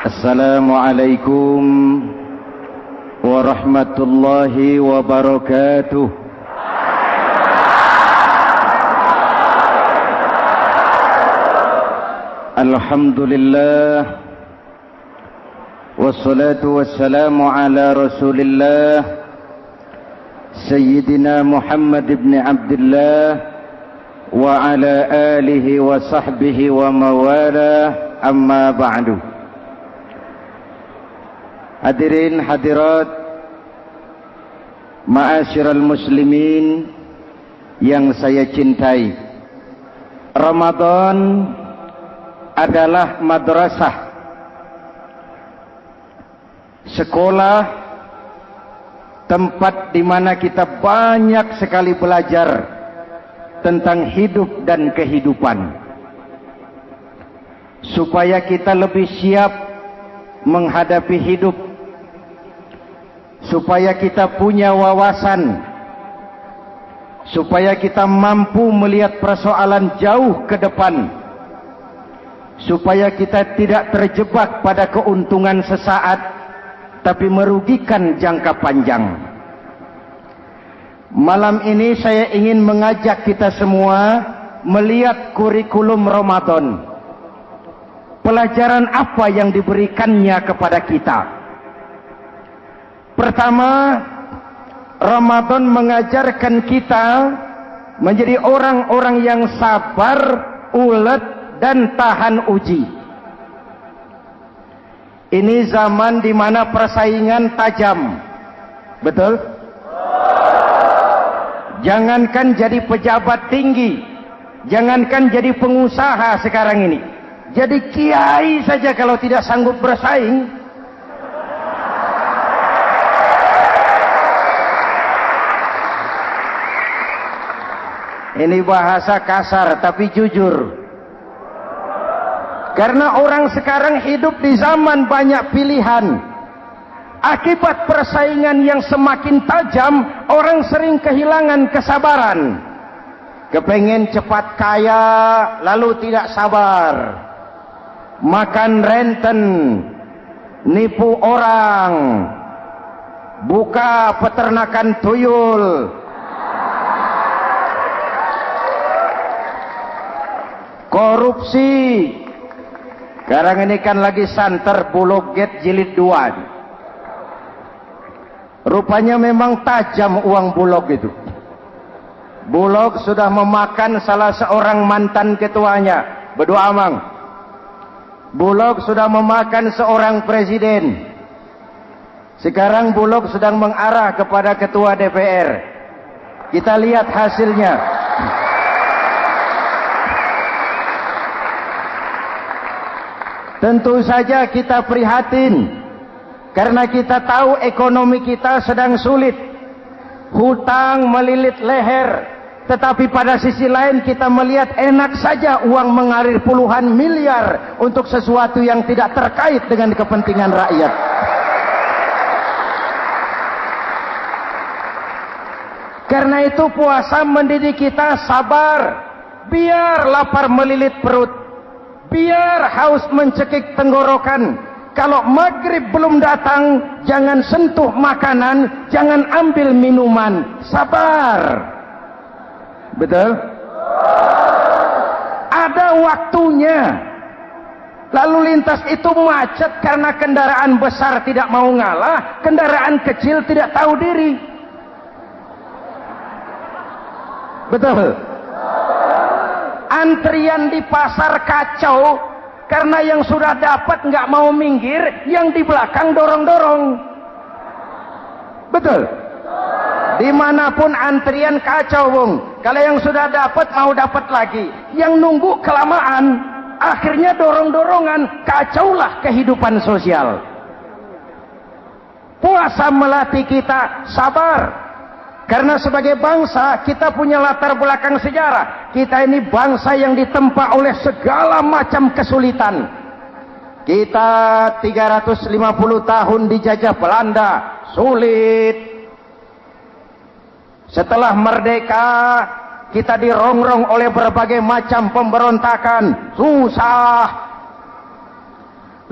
Assalamualaikum warahmatullahi wabarakatuh. Alhamdulillah wassalatu wassalamu ala Rasulillah Sayyidina Muhammad ibn Abdullah wa ala alihi wa sahbihi wa mawala, amma ba'du. Hadirin hadirat ma'asyiral muslimin yang saya cintai, Ramadan adalah madrasah, sekolah, tempat di mana kita banyak sekali belajar tentang hidup dan kehidupan, supaya kita lebih siap menghadapi hidup, supaya kita punya wawasan, supaya kita mampu melihat persoalan jauh ke depan, supaya kita tidak terjebak pada keuntungan sesaat tapi merugikan jangka panjang. Malam ini saya ingin mengajak kita semua melihat kurikulum Ramadan. Pelajaran apa yang diberikannya kepada kita? Pertama, Ramadan mengajarkan kita menjadi orang-orang yang sabar, ulet, dan tahan uji. Ini zaman di mana persaingan tajam. Betul? Jangankan jadi pejabat tinggi, jangankan jadi pengusaha sekarang ini, jadi kiai saja kalau tidak sanggup bersaing, ini bahasa kasar tapi jujur. Karena orang sekarang hidup di zaman banyak pilihan. Akibat persaingan yang semakin tajam, orang sering kehilangan kesabaran. Kepengen cepat kaya, lalu tidak sabar. Makan renten, nipu orang, buka peternakan tuyul, korupsi. Sekarang ini kan lagi santer Bulog Gate jilid 2. Rupanya memang tajam uang Bulog itu. Bulog sudah memakan salah seorang mantan ketuanya, berdua amang. Bulog sudah memakan seorang presiden. Sekarang Bulog sedang mengarah kepada ketua DPR. Kita lihat hasilnya. Tentu saja kita prihatin, karena kita tahu ekonomi kita sedang sulit. Hutang melilit leher, tetapi pada sisi lain kita melihat enak saja uang mengalir puluhan miliar untuk sesuatu yang tidak terkait dengan kepentingan rakyat. Karena itu puasa mendidik kita sabar, biar lapar melilit perut, biar haus mencekik tenggorokan. Kalau maghrib belum datang, jangan sentuh makanan, jangan ambil minuman. Sabar. Betul? Ada waktunya. Lalu lintas itu macet karena kendaraan besar tidak mau ngalah, kendaraan kecil tidak tahu diri. Betul? Antrian di pasar kacau karena yang sudah dapat nggak mau minggir, yang di belakang dorong-dorong. Betul? Dimanapun antrian kacau, Bung. Kalau yang sudah dapat mau dapat lagi, yang nunggu kelamaan, akhirnya dorong-dorongan, kacaulah kehidupan sosial. Puasa melatih kita sabar. Karena sebagai bangsa kita punya latar belakang sejarah. Kita ini bangsa yang ditempa oleh segala macam kesulitan. Kita 350 tahun dijajah Belanda, sulit. Setelah merdeka, kita dirongrong oleh berbagai macam pemberontakan, susah.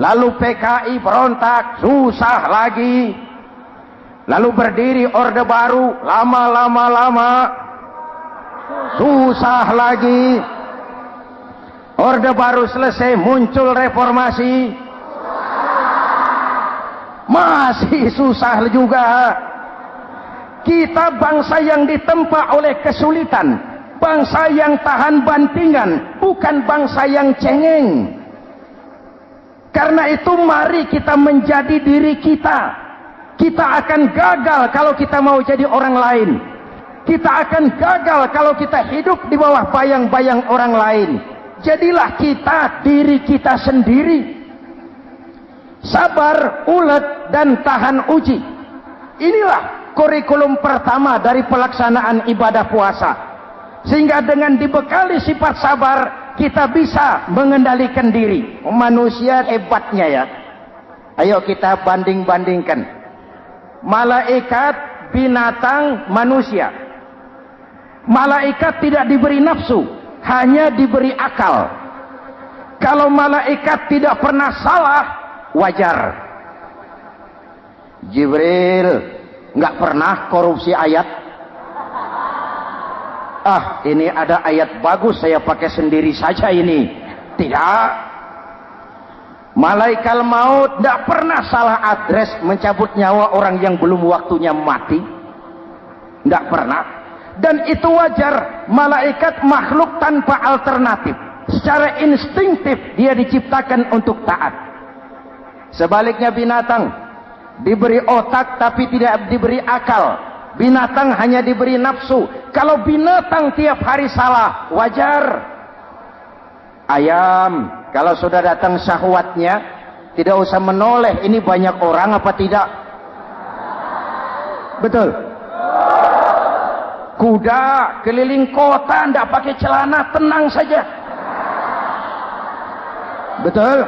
Lalu PKI berontak, susah lagi. Lalu berdiri Orde Baru, lama-lama susah lagi. Orde Baru selesai, muncul reformasi, masih susah juga. Kita bangsa yang ditempa oleh kesulitan, bangsa yang tahan bantingan, bukan bangsa yang cengeng. Karena itu mari kita menjadi diri kita. Kita akan gagal kalau kita mau jadi orang lain. Kita akan gagal kalau kita hidup di bawah bayang-bayang orang lain. Jadilah kita diri kita sendiri. Sabar, ulet, dan tahan uji. Inilah kurikulum pertama dari pelaksanaan ibadah puasa. Sehingga dengan dibekali sifat sabar, kita bisa mengendalikan diri. Manusia hebatnya ya. Ayo kita banding-bandingkan. Malaikat, binatang, manusia. Malaikat tidak diberi nafsu, hanya diberi akal. Kalau malaikat tidak pernah salah, wajar. Jibril nggak pernah korupsi ayat. Ini ada ayat bagus, saya pakai sendiri saja ini. Tidak. Malaikat maut tidak pernah salah adres mencabut nyawa orang yang belum waktunya mati. Tidak pernah. Dan itu wajar. Malaikat makhluk tanpa alternatif. Secara instinktif dia diciptakan untuk taat. Sebaliknya binatang diberi otak tapi tidak diberi akal. Binatang hanya diberi nafsu. Kalau binatang tiap hari salah, wajar. Ayam, kalau sudah datang syahwatnya, tidak usah menoleh, ini banyak orang apa tidak? Betul. Kuda keliling kota tidak pakai celana, tenang saja. Betul.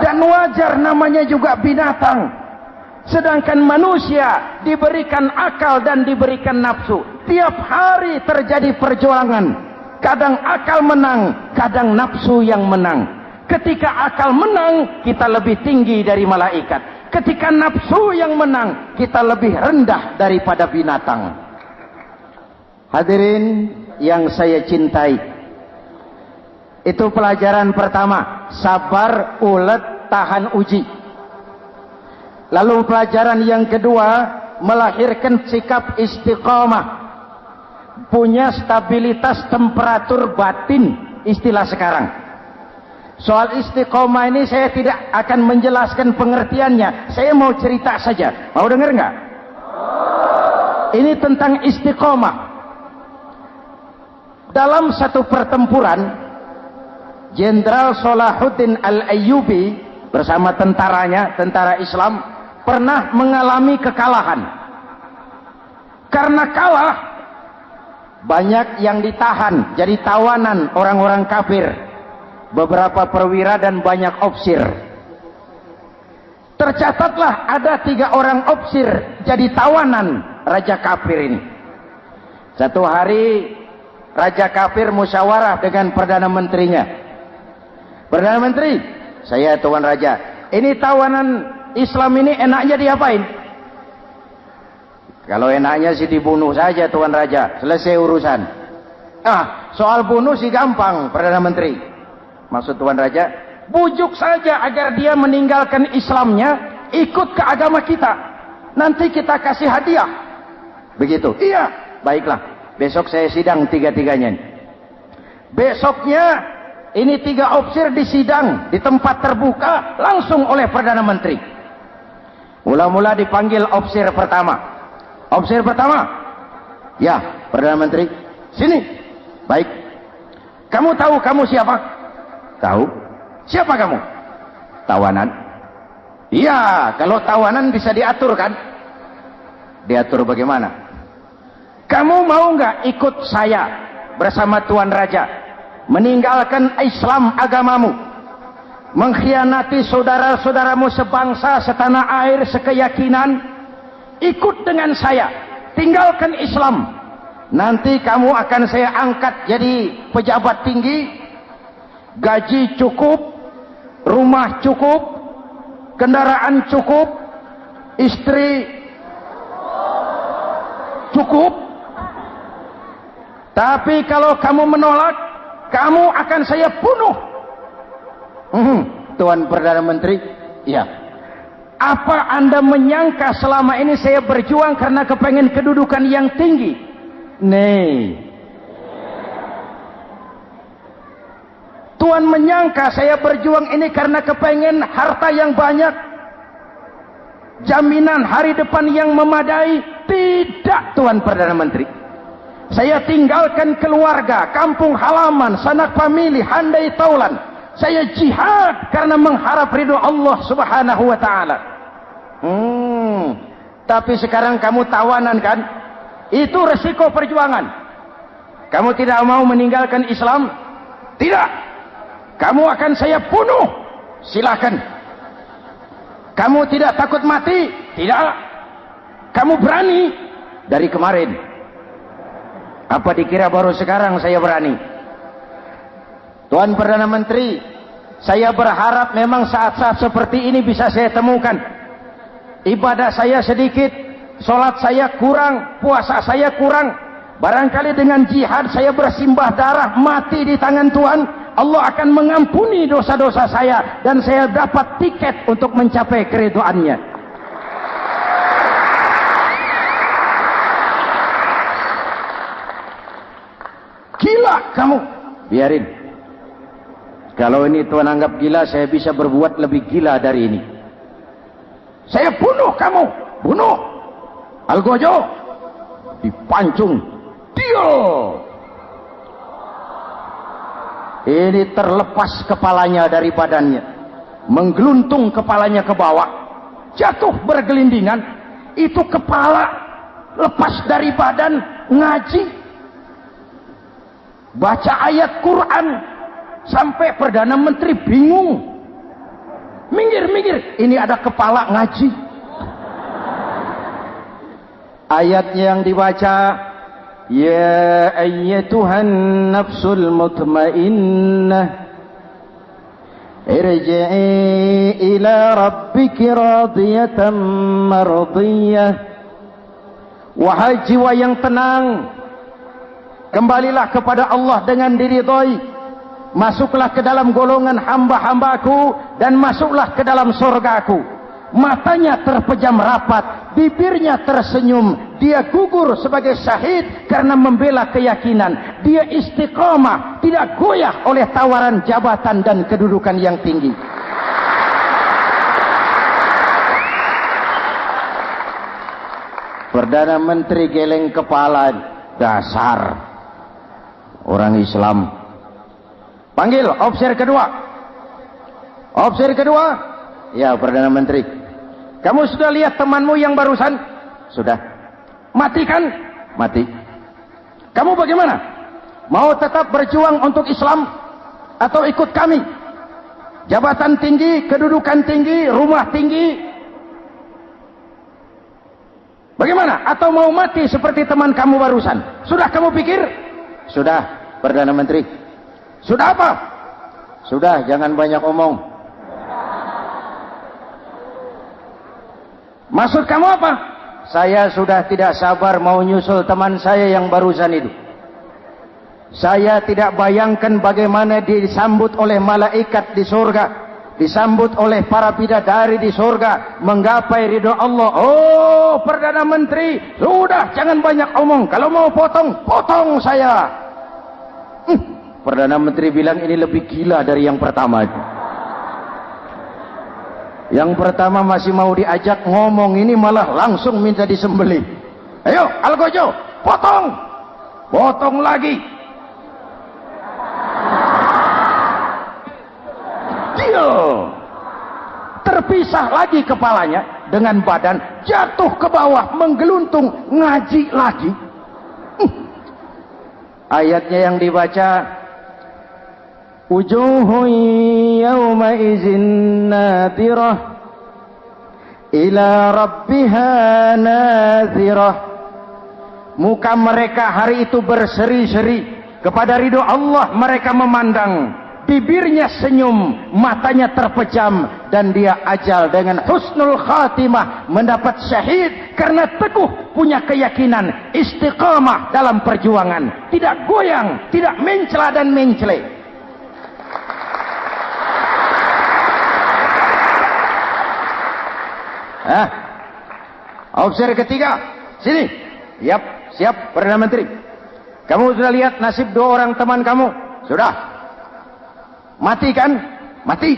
Dan wajar, namanya juga binatang. Sedangkan manusia diberikan akal dan diberikan nafsu. Tiap hari terjadi perjuangan. Kadang akal menang, kadang nafsu yang menang. Ketika akal menang, kita lebih tinggi dari malaikat. Ketika nafsu yang menang, kita lebih rendah daripada binatang. Hadirin yang saya cintai, itu pelajaran pertama, sabar, ulet, tahan uji. Lalu pelajaran yang kedua, melahirkan sikap istiqamah, punya stabilitas temperatur batin, istilah sekarang. Soal istiqomah ini saya tidak akan menjelaskan pengertiannya, saya mau cerita saja. Mau dengar nggak? Ini tentang istiqomah. Dalam satu pertempuran, Jenderal Salahuddin Al-Ayyubi bersama tentaranya, tentara Islam, pernah mengalami kekalahan. Karena kalah, banyak yang ditahan jadi tawanan orang-orang kafir, beberapa perwira dan banyak opsir. Tercatatlah ada 3 orang opsir jadi tawanan raja kafir ini. Satu hari raja kafir musyawarah dengan perdana menterinya. Perdana menteri, saya tuan raja, ini tawanan Islam ini enaknya diapain? Kalau enaknya sih dibunuh saja tuan raja, selesai urusan. Soal bunuh sih gampang, perdana menteri. Maksud tuan raja, bujuk saja agar dia meninggalkan Islamnya, ikut ke agama kita. Nanti kita kasih hadiah. Begitu. Iya, baiklah. Besok saya sidang 3-3-nya. Besoknya ini 3 opsir disidang di tempat terbuka langsung oleh perdana menteri. Mula-mula dipanggil opsir pertama. Opsir pertama, ya perdana menteri, sini. Baik. Kamu tahu kamu siapa? Tahu. Siapa kamu? Tawanan. Iya, kalau tawanan bisa diatur kan? Diatur bagaimana? Kamu mau nggak ikut saya bersama tuan raja meninggalkan Islam agamamu, mengkhianati saudara-saudaramu sebangsa, setanah air, sekeyakinan? Ikut dengan saya, tinggalkan Islam. Nanti kamu akan saya angkat jadi pejabat tinggi, gaji cukup, rumah cukup, kendaraan cukup, istri cukup. Tapi kalau kamu menolak, kamu akan saya bunuh. Tuan Perdana Menteri, ya. Apa Anda menyangka selama ini saya berjuang karena kepengen kedudukan yang tinggi? Nih. Tuan menyangka saya berjuang ini karena kepengen harta yang banyak, jaminan hari depan yang memadai? Tidak, Tuan Perdana Menteri. Saya tinggalkan keluarga, kampung halaman, sanak famili, handai taulan. Saya jihad karena mengharap ridho Allah Subhanahu wa ta'ala. Tapi sekarang kamu tawanan kan? Itu resiko perjuangan. Kamu tidak mau meninggalkan Islam? Tidak. Kamu akan saya bunuh. Silakan. Kamu tidak takut mati? Tidak. Kamu berani? Dari kemarin. Apa dikira baru sekarang saya berani? Tuan Perdana Menteri, saya berharap memang saat-saat seperti ini bisa saya temukan. Ibadah saya sedikit, sholat saya kurang, puasa saya kurang. Barangkali dengan jihad saya bersimbah darah, mati di tangan Tuhan, Allah akan mengampuni dosa-dosa saya dan saya dapat tiket untuk mencapai keridhaannya. Gila kamu. Biarin. Kalau ini Tuan anggap gila, saya bisa berbuat lebih gila dari ini. Saya bunuh kamu. Bunuh. Algojo. Dipancung. Dio. Ini terlepas kepalanya dari badannya, menggeluntung kepalanya ke bawah, jatuh bergelindingan. Itu kepala lepas dari badan, ngaji, baca ayat Quran, sampai Perdana Menteri bingung. Minggir, ini ada kepala ngaji. Ayatnya yang dibaca, ya ayyatuhan nafsul mutmainnah irji'i ila rabbiki radiyatan mardiyah. Wahai jiwa yang tenang, kembalilah kepada Allah dengan diridhoi, masuklah ke dalam golongan hamba-hambaku dan masuklah ke dalam surgaku. Matanya terpejam rapat, bibirnya tersenyum, dia gugur sebagai syahid karena membela keyakinan. Dia istiqamah, tidak goyah oleh tawaran jabatan dan kedudukan yang tinggi. Perdana Menteri geleng kepala, dasar orang Islam. Panggil officer kedua. Officer kedua, ya Perdana Menteri. Kamu sudah lihat temanmu yang barusan? Sudah. Mati kan? Mati. Kamu bagaimana? Mau tetap berjuang untuk Islam atau ikut kami? Jabatan tinggi, kedudukan tinggi, rumah tinggi. Bagaimana? Atau mau mati seperti teman kamu barusan? Sudah kamu pikir? Sudah, Perdana Menteri. Sudah apa? Sudah, jangan banyak omong. Maksud kamu apa? Saya sudah tidak sabar mau nyusul teman saya yang barusan itu. Saya tidak bayangkan bagaimana dia disambut oleh malaikat di surga, disambut oleh para bidadari di surga, menggapai ridho Allah. Oh, Perdana Menteri, sudah jangan banyak omong. Kalau mau potong, potong saya. Perdana Menteri bilang ini lebih gila dari yang pertama itu. Yang pertama masih mau diajak ngomong, ini malah langsung minta disembelih. Ayo, Algojo, potong. Potong lagi. Dia terpisah lagi kepalanya dengan badan, jatuh ke bawah, menggeluntung, ngaji lagi. Ayatnya yang dibaca, wujuhun yawma izin nadirah ila rabbiha nadirah. Muka mereka hari itu berseri-seri kepada ridho Allah. Mereka memandang bibirnya senyum, matanya terpejam, dan dia ajal dengan husnul khatimah, mendapat syahid karena teguh punya keyakinan, istiqamah dalam perjuangan, tidak goyang, tidak mencela dan mencele. Opsi ketiga, sini. Yap, siap Perdana Menteri. Kamu sudah lihat nasib dua orang teman kamu? Sudah. Mati kan? Mati.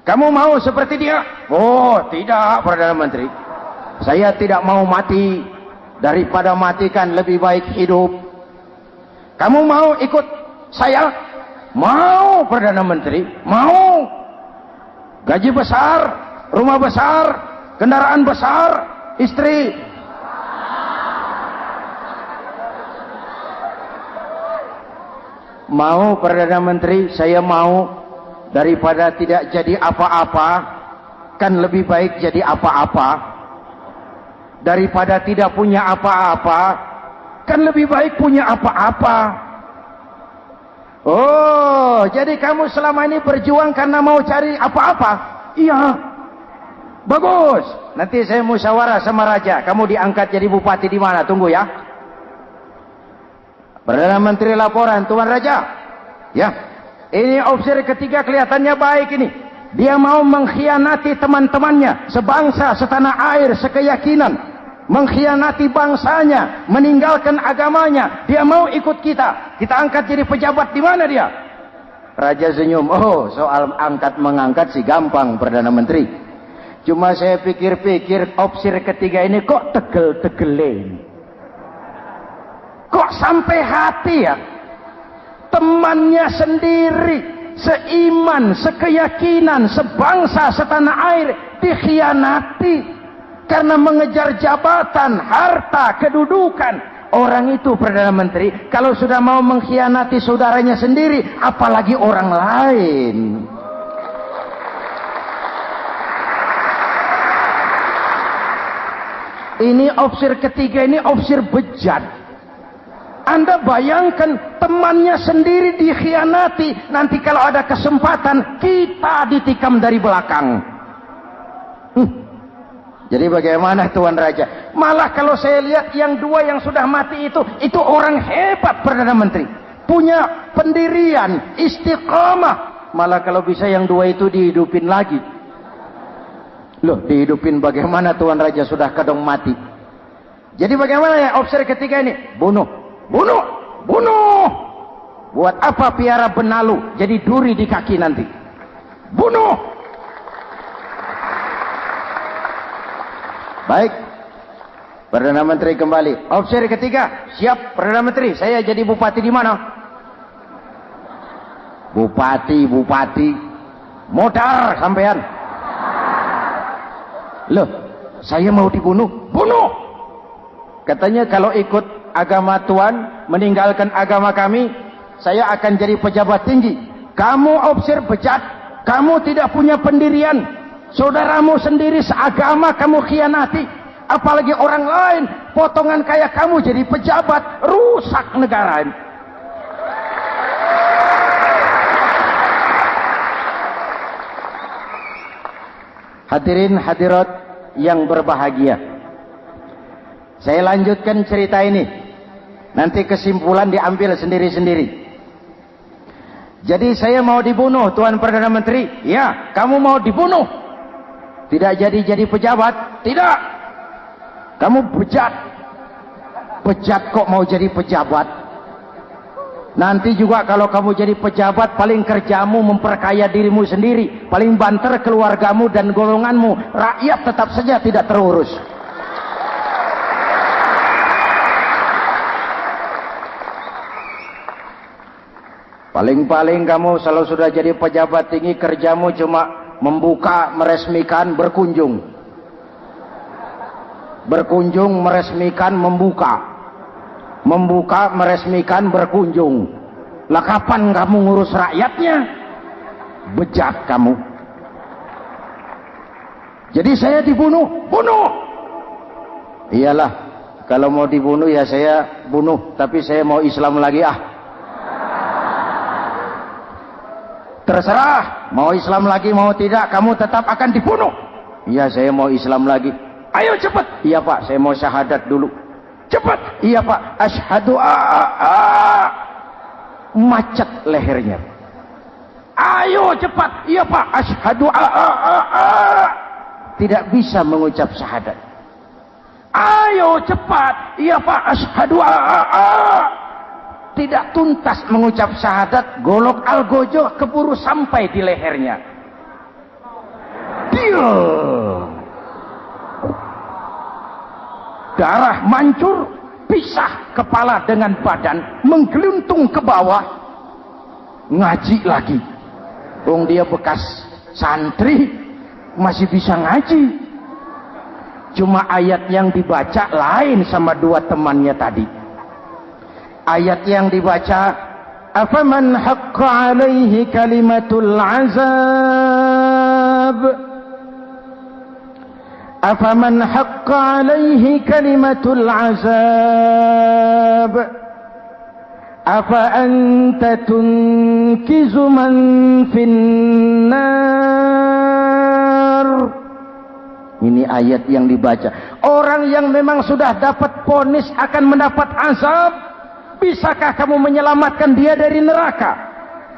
Kamu mau seperti dia? Oh, tidak Perdana Menteri. Saya tidak mau mati. Daripada matikan lebih baik hidup. Kamu mau ikut saya? Mau Perdana Menteri? Mau. Gaji besar, rumah besar, kendaraan besar, istri. Mau Perdana Menteri, saya mau. Daripada tidak jadi apa-apa, kan lebih baik jadi apa-apa. Daripada tidak punya apa-apa, kan lebih baik punya apa-apa. Oh, jadi kamu selama ini berjuang karena mau cari apa-apa? Iya. Bagus. Nanti saya musyawarah sama raja. Kamu diangkat jadi bupati di mana? Tunggu ya. Perdana Menteri laporan, Tuan Raja. Ya. Ini opsi ketiga kelihatannya baik ini. Dia mau mengkhianati teman-temannya, sebangsa, setanah air, sekeyakinan. Mengkhianati bangsanya, meninggalkan agamanya. Dia mau ikut kita. Kita angkat jadi pejabat di mana dia? Raja senyum. Oh, soal angkat mengangkat sih gampang Perdana Menteri. Cuma saya pikir-pikir opsi ketiga ini kok tegel-tegelin. Kok sampai hati ya? Temannya sendiri, seiman, sekeyakinan, sebangsa, setanah air dikhianati karena mengejar jabatan, harta, kedudukan. Orang itu Perdana Menteri kalau sudah mau mengkhianati saudaranya sendiri, apalagi orang lain. Ini opsi ketiga, ini opsi bejat. Anda bayangkan temannya sendiri dikhianati. Nanti kalau ada kesempatan kita ditikam dari belakang. Jadi bagaimana Tuan Raja? Malah kalau saya lihat yang dua yang sudah mati itu orang hebat Perdana Menteri. Punya pendirian, istiqamah. Malah kalau bisa yang dua itu dihidupin lagi. Loh, dihidupin bagaimana Tuan Raja sudah kadang mati. Jadi bagaimana ya opsi ketiga ini? Bunuh. Bunuh, bunuh. Buat apa piara benalu jadi duri di kaki nanti? Bunuh. Baik, Perdana Menteri kembali. Opsi ketiga, siap Perdana Menteri. Saya jadi bupati di mana? Bupati, modar sampean. Loh, saya mau dibunuh. Bunuh. Katanya kalau ikut agama Tuhan, meninggalkan agama kami, saya akan jadi pejabat tinggi. Kamu opsi bejat, kamu tidak punya pendirian, saudaramu sendiri seagama kamu khianati, apalagi orang lain, potongan kayak kamu jadi pejabat, rusak negara ini. Hadirin hadirat yang berbahagia, saya lanjutkan cerita ini. Nanti kesimpulan diambil sendiri-sendiri. Jadi saya mau dibunuh Tuan Perdana Menteri. Ya, kamu mau dibunuh. Tidak jadi pejabat. Tidak. Kamu bejat. Bejat kok mau jadi pejabat. Nanti juga kalau kamu jadi pejabat, paling kerjamu memperkaya dirimu sendiri. Paling banter keluargamu dan golonganmu. Rakyat tetap saja tidak terurus. Paling-paling kamu kalau sudah jadi pejabat tinggi, kerjamu cuma membuka, meresmikan, berkunjung. Berkunjung, meresmikan, membuka. Membuka, meresmikan, berkunjung. Lah kapan kamu ngurus rakyatnya? Bejat kamu. Jadi saya dibunuh, bunuh. Iyalah, kalau mau dibunuh ya saya bunuh, tapi saya mau Islam lagi ah. Terserah, mau Islam lagi mau tidak, kamu tetap akan dibunuh. Iya, saya mau Islam lagi. Ayo cepat. Iya Pak, saya mau syahadat dulu. Cepat. Iya Pak, asyhadu macet lehernya. Ayo cepat. Iya Pak, asyhadu tidak bisa mengucap syahadat. Ayo cepat. Iya Pak, asyhadu tidak tuntas mengucap syahadat, golok algojo keburu sampai di lehernya. Darah mancur, pisah kepala dengan badan, menggeluntung ke bawah. Ngaji lagi. Dia bekas santri, masih bisa ngaji. Cuma ayat yang dibaca lain sama dua temannya tadi. Ayat yang dibaca, afaman haqqa alaihi kalimatul azab, afaman haqqa alaihi kalimatul azab, afa anta tunkizu man finnar. Ini ayat yang dibaca. Orang yang memang sudah dapat vonis akan mendapat azab, bisakah kamu menyelamatkan dia dari neraka?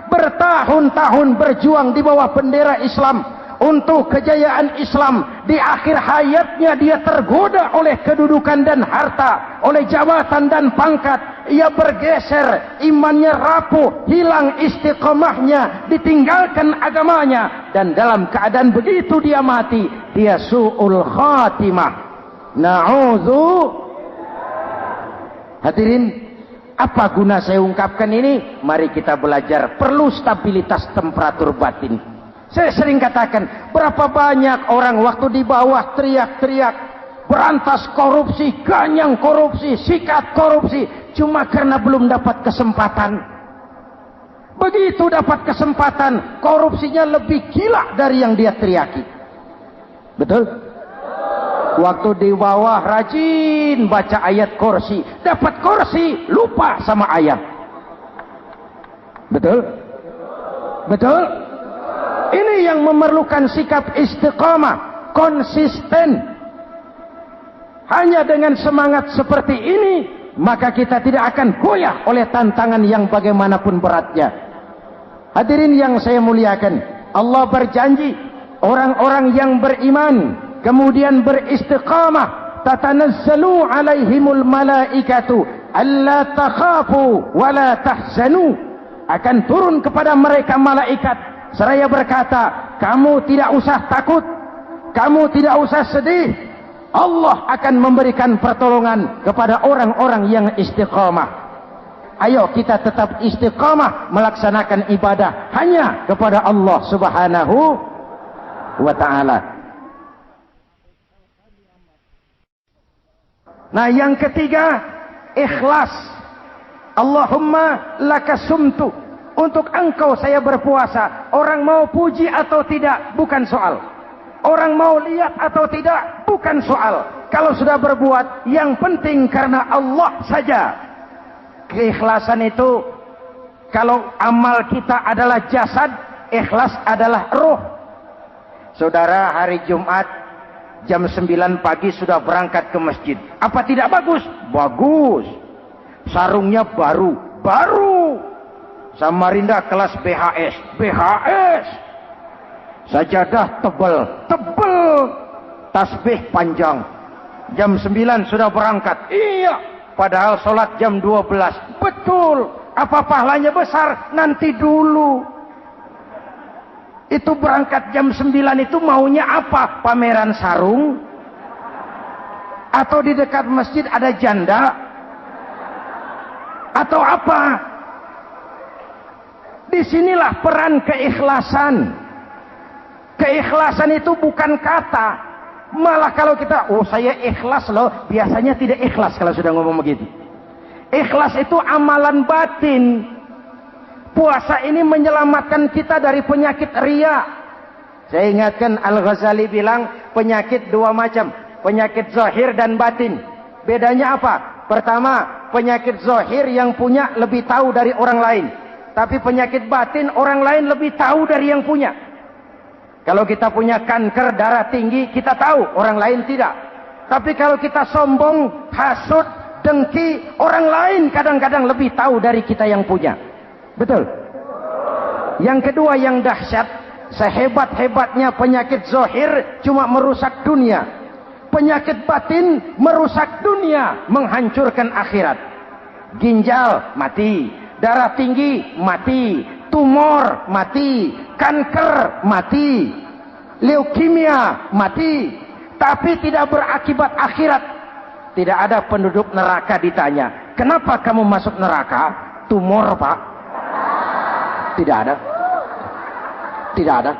Bertahun-tahun berjuang di bawah bendera Islam untuk kejayaan Islam. Di akhir hayatnya dia tergoda oleh kedudukan dan harta, oleh jabatan dan pangkat. Ia bergeser, imannya rapuh, hilang istiqomahnya, ditinggalkan agamanya, dan dalam keadaan begitu dia mati, dia su'ul khatimah. Na'udzu. Hadirin, apa guna saya ungkapkan ini? Mari kita belajar, perlu stabilitas temperatur batin. Saya sering katakan, berapa banyak orang waktu di bawah teriak-teriak berantas korupsi, ganyang korupsi, sikat korupsi, cuma karena belum dapat kesempatan. Begitu dapat kesempatan, korupsinya lebih gila dari yang dia teriaki. Betul? Waktu di bawah rajin baca ayat kursi, dapat kursi, lupa sama ayat. Betul? Betul? Ini yang memerlukan sikap istiqamah, konsisten. Hanya dengan semangat seperti ini, maka kita tidak akan goyah oleh tantangan yang bagaimanapun beratnya. Hadirin yang saya muliakan, Allah berjanji, orang-orang yang beriman, kemudian beristiqamah, tatanazzalu alaihimul malaikatu alla takhafu wa la tahzanu. Akan turun kepada mereka malaikat, seraya berkata, kamu tidak usah takut, kamu tidak usah sedih. Allah akan memberikan pertolongan kepada orang-orang yang istiqamah. Ayo kita tetap istiqamah melaksanakan ibadah hanya kepada Allah Subhanahu wa ta'ala. Nah, yang ketiga, ikhlas. Allahumma lakasumtu, untuk engkau saya berpuasa. Orang mau puji atau tidak bukan soal, orang mau lihat atau tidak bukan soal. Kalau sudah berbuat, yang penting karena Allah saja. Keikhlasan itu, kalau amal kita adalah jasad, ikhlas adalah roh. Saudara, hari Jumat jam 9 pagi sudah berangkat ke masjid. Apa tidak bagus? Bagus. Sarungnya baru. Samarinda kelas BHS. Sajadah tebal, tasbih panjang. Jam 9 sudah berangkat. Iya, padahal sholat jam 12. Betul. Apa pahalanya besar? Nanti dulu. Itu berangkat jam 9 itu maunya apa? Pameran sarung? Atau di dekat masjid ada janda? Atau apa? Disinilah peran keikhlasan. Keikhlasan itu bukan kata. Malah kalau kita, oh saya ikhlas loh, biasanya tidak ikhlas kalau sudah ngomong begitu. Ikhlas itu amalan batin. Puasa ini menyelamatkan kita dari penyakit riya. Saya ingatkan Al-Ghazali bilang penyakit dua macam, penyakit zahir dan batin. Bedanya apa? Pertama, penyakit zahir yang punya lebih tahu dari orang lain. Tapi penyakit batin orang lain lebih tahu dari yang punya. Kalau kita punya kanker darah tinggi, kita tahu, orang lain tidak. Tapi kalau kita sombong, hasut, dengki, orang lain kadang-kadang lebih tahu dari kita yang punya. Betul? Yang kedua yang dahsyat, sehebat-hebatnya penyakit zahir cuma merusak dunia. Penyakit batin merusak dunia, menghancurkan akhirat. Ginjal mati, darah tinggi mati, tumor mati, kanker mati, leukemia mati, tapi tidak berakibat akhirat. Tidak ada penduduk neraka ditanya, kenapa kamu masuk neraka? Tumor, Pak. Tidak ada. Tidak ada.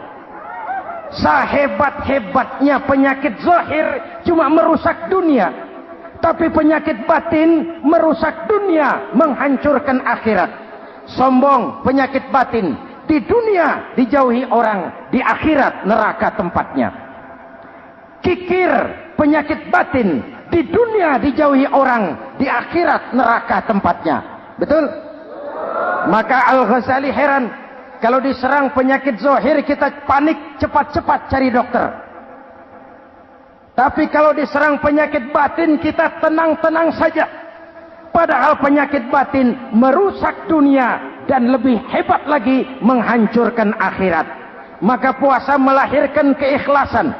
Sehebat-hebatnya penyakit zahir cuma merusak dunia, tapi penyakit batin merusak dunia, menghancurkan akhirat. Sombong, penyakit batin, di dunia dijauhi orang, di akhirat neraka tempatnya. Kikir, penyakit batin, di dunia dijauhi orang, di akhirat neraka tempatnya. Betul? Maka Al-Ghazali heran, kalau diserang penyakit zahir kita panik, cepat-cepat cari dokter. Tapi kalau diserang penyakit batin kita tenang-tenang saja. Padahal penyakit batin merusak dunia dan lebih hebat lagi menghancurkan akhirat. Maka puasa melahirkan keikhlasan,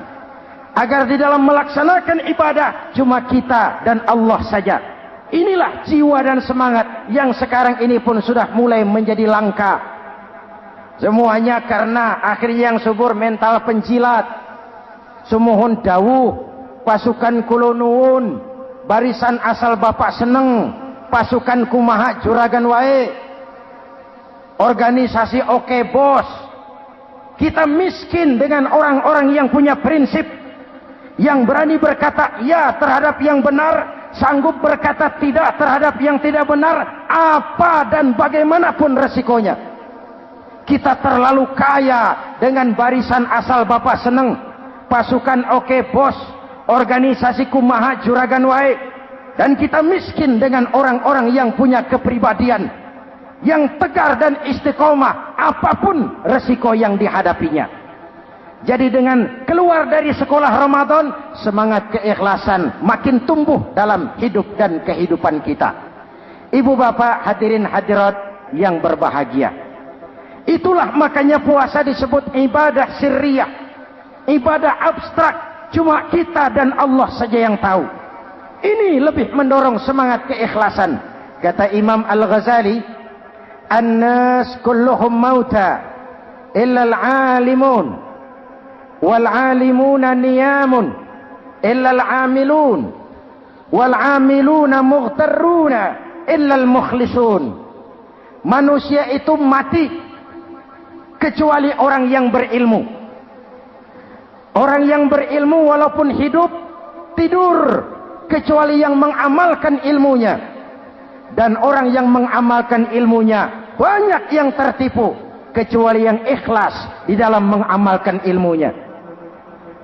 agar di dalam melaksanakan ibadah cuma kita dan Allah saja. Inilah jiwa dan semangat yang sekarang ini pun sudah mulai menjadi langka. Semuanya karena akhirnya yang subur mental penjilat. Sumuhun dawuh, pasukan kulonuun, barisan asal bapak seneng, pasukan kumaha juragan wae, organisasi oke bos. Kita miskin dengan orang-orang yang punya prinsip, yang berani berkata ya terhadap yang benar, sanggup berkata tidak terhadap yang tidak benar, apa dan bagaimanapun resikonya. Kita terlalu kaya dengan barisan asal bapak seneng, pasukan oke bos, organisasi kumaha juragan wae, dan kita miskin dengan orang-orang yang punya kepribadian, yang tegar dan istiqomah apapun resiko yang dihadapinya. Jadi dengan keluar dari sekolah Ramadan, semangat keikhlasan makin tumbuh dalam hidup dan kehidupan kita. Ibu bapak hadirin hadirat yang berbahagia, itulah makanya puasa disebut ibadah sirriyah, ibadah abstrak, cuma kita dan Allah saja yang tahu. Ini lebih mendorong semangat keikhlasan. Kata Imam Al-Ghazali, "An-nas kulluhum mauta illa al-alimun, wal-alimuna niyamun illa al-amilun, wal-amiluna mughtarruna illa al-mukhlisun." Manusia itu mati kecuali orang yang berilmu. Orang yang berilmu walaupun hidup tidur, kecuali yang mengamalkan ilmunya. Dan orang yang mengamalkan ilmunya banyak yang tertipu, kecuali yang ikhlas di dalam mengamalkan ilmunya.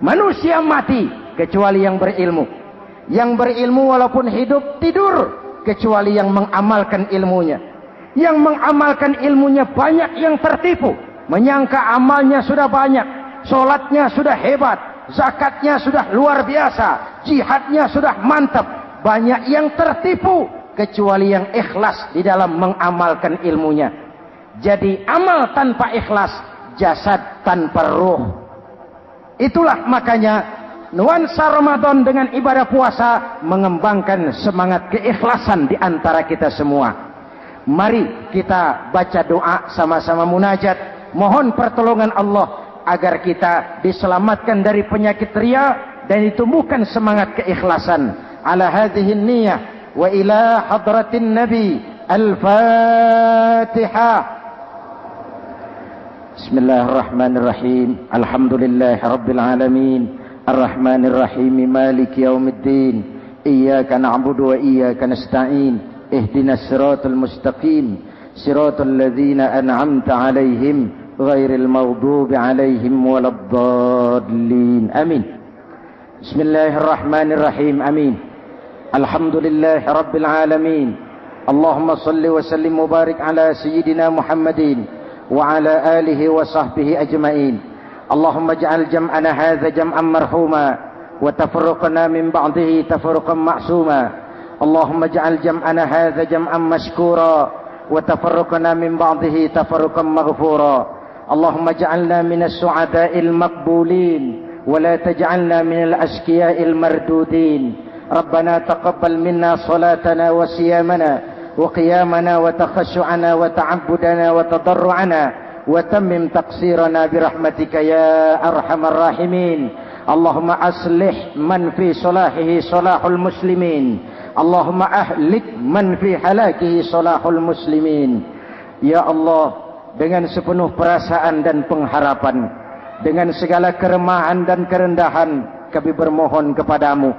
Manusia mati kecuali yang berilmu. Yang berilmu walaupun hidup tidur, kecuali yang mengamalkan ilmunya. Yang mengamalkan ilmunya banyak yang tertipu, menyangka amalnya sudah banyak, sholatnya sudah hebat, zakatnya sudah luar biasa, jihadnya sudah mantap. Banyak yang tertipu kecuali yang ikhlas di dalam mengamalkan ilmunya. Jadi amal tanpa ikhlas, jasad tanpa ruh. Itulah makanya nuansa Ramadan dengan ibadah puasa mengembangkan semangat keikhlasan di antara kita semua. Mari kita baca doa sama-sama munajat, mohon pertolongan Allah agar kita diselamatkan dari penyakit riya dan ditumbuhkan semangat keikhlasan. Ala hadhihi niyyah wa ila hadratin nabi. Al-Fatihah. Bismillahirrahmanirrahim. Alhamdulillahi rabbil alamin. Ar-Rahmanir Rahim. Maliki yaumiddin. Iyyaka na'budu wa iyyaka nasta'in. Ihdinas siratal mustaqim. Siratal ladzina an'amta 'alaihim ghairil maghdubi 'alaihim waladdallin. Amin. Bismillahirrahmanirrahim. Amin. Alhamdulillahi rabbil alamin. اللهم صل وسلم وبارك على سيدنا محمد وعلى آله وصحبه أجمعين. اللهم اجعل جمعنا هذا جمعا مرحوما وتفرقنا من بعضه تفرقا معصوما. اللهم اجعل جمعنا هذا جمعا مشكورا وتفرقنا من بعضه تفرقا مغفورا. اللهم اجعلنا من السعداء المقبولين ولا تجعلنا من الأشقياء المردودين. ربنا تقبل منا صلاتنا وصيامنا وقيامنا وتخشعنا وتعبدنا وتضرعنا وتمم تقصيرنا برحمتك يا أرحم الراحمين. اللهم أصلح من في صلاحه صلاح المسلمين. اللهم أهلك من في هلاكه صلاح المسلمين. Ya Allah, dengan sepenuh perasaan dan pengharapan, dengan segala keremahan dan kerendahan, kami bermohon kepadamu,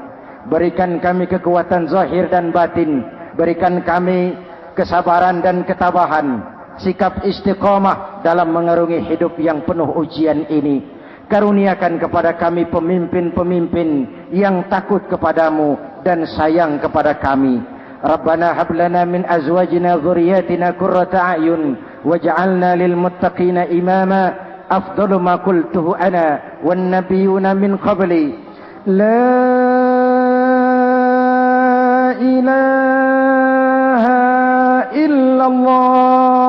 berikan kami kekuatan zahir dan batin, berikan kami kesabaran dan ketabahan, sikap istiqamah dalam mengarungi hidup yang penuh ujian ini. Karuniakan kepada kami pemimpin-pemimpin yang takut kepadamu dan sayang kepada kami. Rabbana hab lana min azwajina dzurriyyatina qurrata a'yun waj'alna lil muttaqina imama. Afdalu ma qultuhu ana wan nabiyyuna min qabli. La ilaha illallah.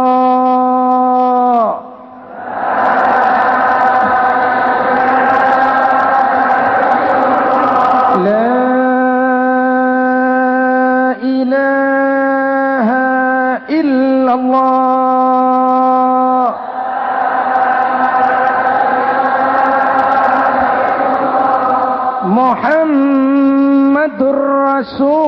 La ilaha illallah. Muhammadur Rasulullah.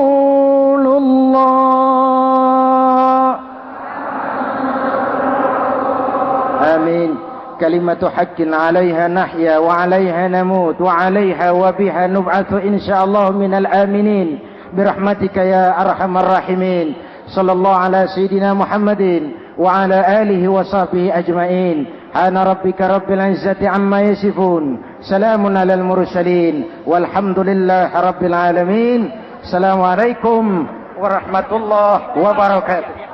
Amin. Kalimatu haqqin 'alaiha nahya wa 'alaiha namut wa 'alaiha wa biha nub'atsu insyaallah minal aminin birahmatika ya arhamar rahimin. Sallallahu ala sayidina Muhammadin wa ala alihi wa sahbihi ajma'in. Ana rabbika rabbil izzati amma yasifun. Salamun alal mursalin walhamdulillahi rabbil alamin. Assalamualaikum warahmatullahi wabarakatuh.